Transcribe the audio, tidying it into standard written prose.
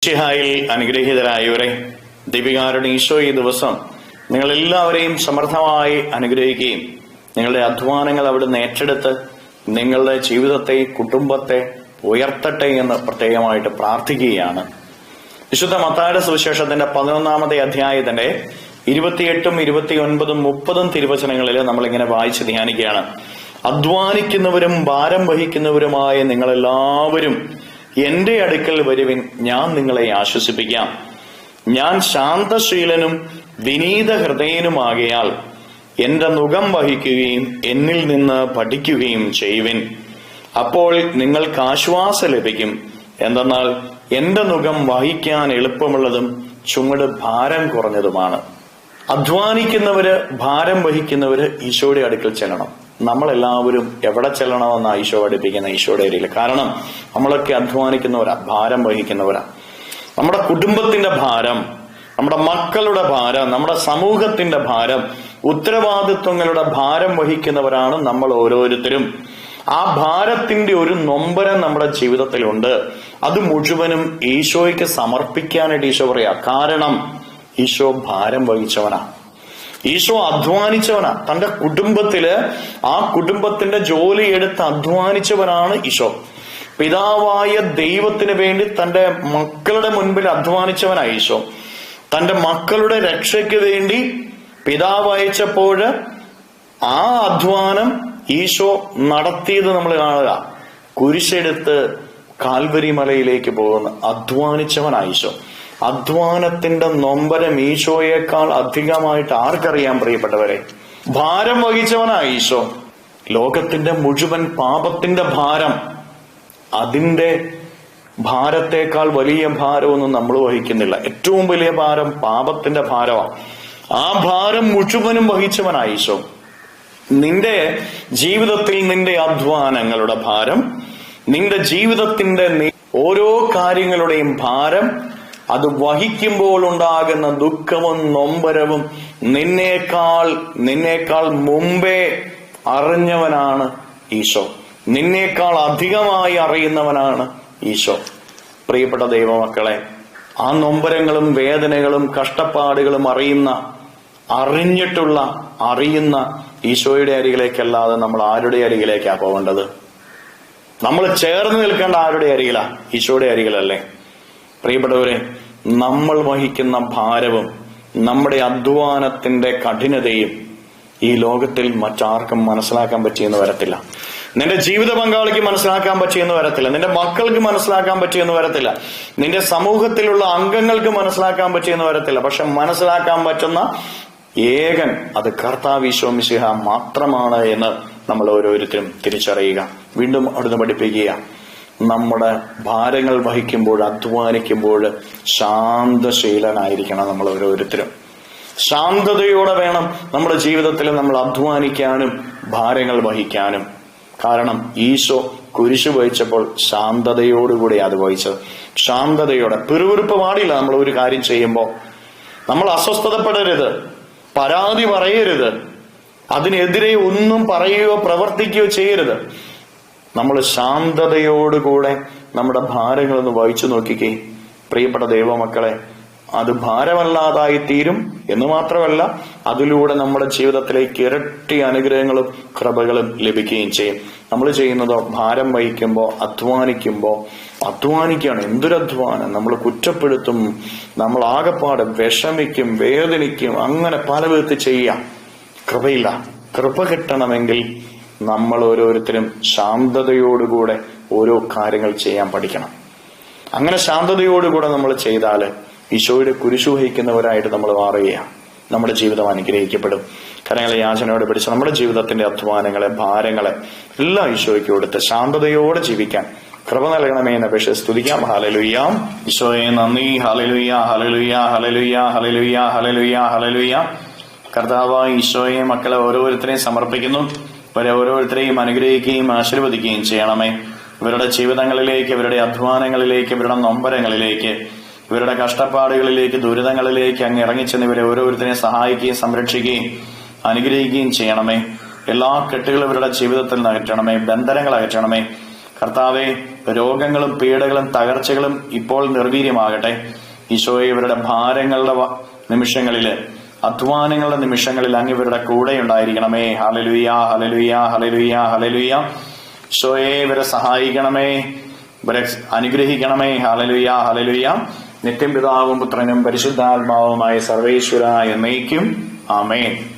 മിശിഹായിൽ അനുഗ്രഹീതരായവരെ, ദീപികാരുടെ ഈശോ ഈ ദിവസം നിങ്ങളെല്ലാവരെയും സമർത്ഥമായി അനുഗ്രഹിക്കുകയും നിങ്ങളുടെ അധ്വാനങ്ങൾ അവിടുന്ന് ഏറ്റെടുത്ത് നിങ്ങളുടെ ജീവിതത്തെ, കുടുംബത്തെ ഉയർത്തട്ടെ എന്ന് പ്രത്യേകമായിട്ട് പ്രാർത്ഥിക്കുകയാണ്. വിശുദ്ധ മത്തായിയുടെ സുവിശേഷത്തിന്റെ 11-ാമത്തെ അധ്യായത്തിന്റെ 28, 29, 30 തിരുവചനങ്ങളിൽ നമ്മളിങ്ങനെ വായിച്ച് ധ്യാനിക്കുകയാണ്. അധ്വാനിക്കുന്നവരും ഭാരം വഹിക്കുന്നവരുമായ നിങ്ങളെല്ലാവരും എന്റെ അടുക്കൽ വരുവിൻ, ഞാൻ നിങ്ങളെ ആശ്വസിപ്പിക്കാം. ഞാൻ ശാന്തശീലനും വിനീത ഹൃദയനുമാകയാൽ എന്റെ നുകം വഹിക്കുകയും എന്നിൽ നിന്ന് പഠിക്കുകയും ചെയ്യുവിൻ. അപ്പോൾ നിങ്ങൾക്ക് ആശ്വാസം ലഭിക്കും. എന്തെന്നാൽ എന്റെ നുകം വഹിക്കാൻ എളുപ്പമുള്ളതും ചുമട് ഭാരം കുറഞ്ഞതുമാണ്. അധ്വാനിക്കുന്നവര്, ഭാരം വഹിക്കുന്നവര് ഈശോയുടെ അടുക്കൽ ചെല്ലണം. നമ്മളെല്ലാവരും എവിടെ ചെല്ലണമെന്ന ഈശോ പഠിപ്പിക്കുന്ന ഈശോയുടെ അരികിൽ. കാരണം നമ്മളൊക്കെ അധ്വാനിക്കുന്നവരാ, ഭാരം വഹിക്കുന്നവരാ. നമ്മുടെ കുടുംബത്തിന്റെ ഭാരം, നമ്മുടെ മക്കളുടെ ഭാരം, നമ്മുടെ സമൂഹത്തിന്റെ ഭാരം, ഉത്തരവാദിത്വങ്ങളുടെ ഭാരം വഹിക്കുന്നവരാണ് നമ്മൾ ഓരോരുത്തരും. ആ ഭാരത്തിന്റെ ഒരു നൊമ്പരം നമ്മുടെ ജീവിതത്തിലുണ്ട്. അത് മുഴുവനും ഈശോയ്ക്ക് സമർപ്പിക്കാനായിട്ട് ഈശോ പറയാ. കാരണം ഈശോ ഭാരം വഹിച്ചവനാ, ഈശോ അധ്വാനിച്ചവനാ. തന്റെ കുടുംബത്തില് ആ കുടുംബത്തിന്റെ ജോലി എടുത്ത് അധ്വാനിച്ചവനാണ് ഈശോ. പിതാവായ ദൈവത്തിന് വേണ്ടി തന്റെ മക്കളുടെ മുൻപിൽ അധ്വാനിച്ചവനാ ഈശോ. തന്റെ മക്കളുടെ രക്ഷയ്ക്ക് വേണ്ടി പിതാവ് അയച്ചപ്പോൾ ആ അധ്വാനം ഈശോ നടത്തിയത് നമ്മൾ കാണുക. കുരിശെടുത്ത് കാൽവരി മലയിലേക്ക് പോകുന്ന അധ്വാനിച്ചവനാ ഈശോ. അധ്വാനത്തിന്റെ നൊമ്പരം ഈശോയേക്കാൾ അധികമായിട്ട് ആർക്കറിയാൻ പ്രിയപ്പെട്ടവരെ? ഭാരം വഹിച്ചവനാ ഈശോ. ലോകത്തിന്റെ മുഴുവൻ പാപത്തിന്റെ ഭാരം, അതിന്റെ ഭാരത്തെക്കാൾ വലിയ ഭാരമൊന്നും നമ്മൾ വഹിക്കുന്നില്ല. ഏറ്റവും വലിയ ഭാരം പാപത്തിന്റെ ഭാരമാണ്. ആ ഭാരം മുഴുവനും വഹിച്ചവനാ ഈശോ. നിന്റെ ജീവിതത്തിൽ നിന്റെ അധ്വാനങ്ങളുടെ ഭാരം, നിന്റെ ജീവിതത്തിന്റെ ഓരോ കാര്യങ്ങളുടെയും ഭാരം, അത് വഹിക്കുമ്പോൾ ഉണ്ടാകുന്ന ദുഃഖവും നൊമ്പരവും നിന്നേക്കാൾ മുമ്പേ അറിഞ്ഞവനാണ് ഈശോ. നിന്നേക്കാൾ അധികമായി അറിയുന്നവനാണ് ഈശോ. പ്രിയപ്പെട്ട ദൈവമക്കളെ, ആ നൊമ്പരങ്ങളും വേദനകളും കഷ്ടപ്പാടുകളും അറിയുന്ന ഈശോയുടെ അരികിലേക്കല്ലാതെ നമ്മൾ ആരുടെ അരികിലേക്കാ പോകേണ്ടത്? നമ്മൾ ചേർന്ന് നിൽക്കേണ്ട ആരുടെ അരികിലാ? ഈശോയുടെ അരികിലല്ലേ? പ്രിയപ്പെട്ടവരെ, നമ്മൾ വഹിക്കുന്ന ഭാരവും നമ്മുടെ അധ്വാനത്തിന്റെ കഠിനതയും ഈ ലോകത്തിൽ മറ്റാർക്കും മനസ്സിലാക്കാൻ പറ്റിയെന്ന് വരത്തില്ല. നിന്റെ ജീവിത പങ്കാളിക്ക് മനസ്സിലാക്കാൻ പറ്റിയെന്ന് വരത്തില്ല. നിന്റെ മക്കൾക്ക് മനസ്സിലാക്കാൻ പറ്റിയെന്ന് വരത്തില്ല. നിന്റെ സമൂഹത്തിലുള്ള അംഗങ്ങൾക്ക് മനസ്സിലാക്കാൻ പറ്റിയെന്ന് വരത്തില്ല. പക്ഷെ മനസ്സിലാക്കാൻ പറ്റുന്ന ഏകൻ അത് കർത്താവ് ഈശോ മിശിഹ മാത്രമാണ് എന്ന് നമ്മൾ ഓരോരുത്തരും തിരിച്ചറിയുക. വീണ്ടും അവിടുന്ന് പഠിപ്പിക്കുക. നമ്മുടെ ഭാരങ്ങൾ വഹിക്കുമ്പോൾ, അധ്വാനിക്കുമ്പോൾ ശാന്തശീലനായിരിക്കണം നമ്മൾ ഓരോരുത്തരും. ശാന്തതയോടെ വേണം നമ്മുടെ ജീവിതത്തിൽ നമ്മൾ അധ്വാനിക്കാനും ഭാരങ്ങൾ വഹിക്കാനും. കാരണം ഈശോ കുരിശു വഹിച്ചപ്പോൾ ശാന്തതയോടുകൂടി അത് വഹിച്ചത്. ശാന്തതയോടെ, പിറുപിറുപ്പ് പാടില്ല. നമ്മൾ ഒരു കാര്യം ചെയ്യുമ്പോൾ നമ്മൾ അസ്വസ്ഥതപ്പെടരുത്, പരാതി പറയരുത്, അതിനെതിരെ ഒന്നും പറയുകയോ പ്രവർത്തിക്കുകയോ ചെയ്യരുത്. നമ്മൾ ശാന്തതയോടുകൂടെ നമ്മുടെ ഭാരങ്ങളൊന്ന് വഹിച്ചു നോക്കിക്കേ പ്രിയപ്പെട്ട ദൈവമക്കളെ. അത് ഭാരമല്ലാതായി തീരും എന്ന് മാത്രമല്ല, അതിലൂടെ നമ്മുടെ ജീവിതത്തിലേക്ക് ഇരട്ടി അനുഗ്രഹങ്ങളും കൃപകളും ലഭിക്കുകയും ചെയ്യും. നമ്മൾ ചെയ്യുന്നതോ ഭാരം വഹിക്കുമ്പോൾ, അധ്വാനിക്കുകയാണ്. എന്തൊരധ്വാനം! നമ്മൾ കുറ്റപ്പെടുത്തും, നമ്മൾ ആകെപ്പാട് വിഷമിക്കും, വേദനിക്കും, അങ്ങനെ പല വിധത്തിൽ ചെയ്യാം. കൃപയില്ല. കൃപ കിട്ടണമെങ്കിൽ നമ്മൾ ഓരോരുത്തരും ശാന്തതയോടുകൂടെ ഓരോ കാര്യങ്ങൾ ചെയ്യാൻ പഠിക്കണം. അങ്ങനെ ശാന്തതയോടുകൂടെ നമ്മൾ ചെയ്താൽ ഈശോയുടെ കുരിശു വഹിക്കുന്നവരായിട്ട് നമ്മൾ മാറുകയാണ്. നമ്മുടെ ജീവിതം അനുഗ്രഹിക്കപ്പെടും. കരങ്ങളെ യാചനയോടെ പിടിച്ച് നമ്മുടെ ജീവിതത്തിന്റെ അധ്വാനങ്ങളെ, ഭാരങ്ങളെ എല്ലാം ഈശോയ്ക്ക് കൊടുത്ത് ശാന്തതയോടെ ജീവിക്കാൻ കൃപ നൽകണമേ എന്ന് അപേക്ഷിച്ച് സ്തുതിക്കാം. ഹല്ലേലൂയ. ഈശോയെ നന്ദി. Hallelujah, hallelujah, hallelujah, hallelujah, hallelujah, hallelujah. കർത്താവായ ഈശോയെ മക്കളെ ഓരോരുത്തരെയും സമർപ്പിക്കുന്നു. ഇവരെ ഓരോരുത്തരെയും അനുഗ്രഹിക്കുകയും ആശീർവദിക്കുകയും ചെയ്യണമേ. ഇവരുടെ ജീവിതങ്ങളിലേക്ക്, ഇവരുടെ അധ്വാനങ്ങളിലേക്ക്, ഇവരുടെ നൊമ്പരങ്ങളിലേക്ക്, ഇവരുടെ കഷ്ടപ്പാടുകളിലേക്ക്, ദുരിതങ്ങളിലേക്ക് അങ്ങ് ഇറങ്ങിച്ചെന്ന് ഇവരെ ഓരോരുത്തരെയും സഹായിക്കുകയും സംരക്ഷിക്കുകയും അനുഗ്രഹിക്കുകയും ചെയ്യണമേ. എല്ലാ കെട്ടുകളും ഇവരുടെ ജീവിതത്തിൽ നിന്ന് അകറ്റണമേ. ബന്ധനങ്ങൾ അകറ്റണമേ. കർത്താവെ, രോഗങ്ങളും പീഡകളും തകർച്ചകളും ഇപ്പോൾ നിർവീര്യമാകട്ടെ. ഈശോയെ, ഇവരുടെ ഭാരങ്ങളുടെ നിമിഷങ്ങളില്, അധ്വാനങ്ങളുടെ നിമിഷങ്ങളിൽ അങ്ങ് ഇവരുടെ കൂടെ ഉണ്ടായിരിക്കണമേ. Hallelujah, hallelujah, hallelujah, hallelujah. ഈശോയെ, ഇവരെ സഹായിക്കണമേ, ഇവരെ അനുഗ്രഹിക്കണമേ. Hallelujah, hallelujah. നിത്യം പിതാവും പുത്രനും പരിശുദ്ധാത്മാവുമായ സർവേശ്വര എന്നേക്കും ആമേൻ.